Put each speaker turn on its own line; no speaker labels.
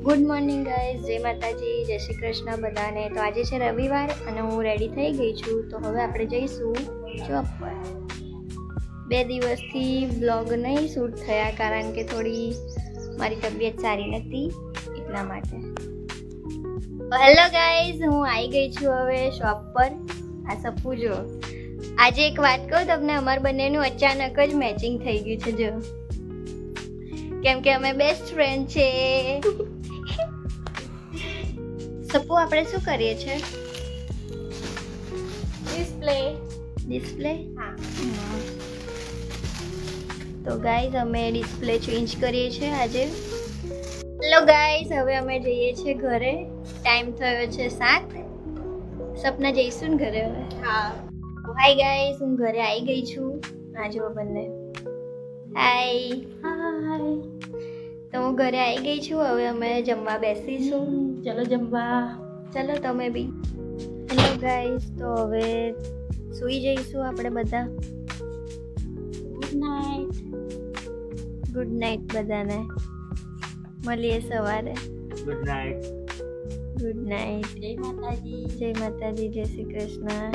Good morning guys, જય માતાજી, જય શ્રી કૃષ્ણ બધાને. તો આજે છે રવિવાર અને હું રેડી થઈ ગઈ છું. તો હવે આપણે જઈશું જોબ પર. 2 દિવસથી બ્લોગ નહીં શૂટ થયા કારણ કે થોડી મારી તબિયત સારી નથી એટલા માટે. હેલો ગાઈઝ, હું આવી ગઈ છું હવે શોપ પર. આ સપુ જો, આજે એક વાત કહું તમને, અમારા બંનેનું અચાનક જ મેચિંગ થઈ ગયું છે જો, કેમ કે અમે બેસ્ટ ફ્રેન્ડ છે. સપુ આપણે શું કરીએ છે? ડિસ્પ્લે.
હા.
તો ગાઈઝ અમે ડિસ્પ્લે ચેન્જ કરીએ છીએ આજે. હેલો ગાઈઝ, હવે અમે જઈએ છીએ ઘરે. ટાઈમ થયો છે 7. સપના જઈશું ને ઘરે હવે?
હા.
હાય ગાઈઝ, હું ઘરે આવી ગઈ છું. આ જુઓ બંને. હાય.
હાય.
તો હું ઘરે આવી ગઈ છું. હવે અમે જમવા બેસીશું.
ચલો જમવા.
ચલો તમે બી. હેલો ગાઈઝ, તો હવે સૂઈ જઈશું આપણે બધા.
Good night.
ગુડ નાઇટ બધાને. મળીએ સવારે.
Good night.
Good night.
જય માતાજી.
જય માતાજી, જય શ્રી કૃષ્ણ.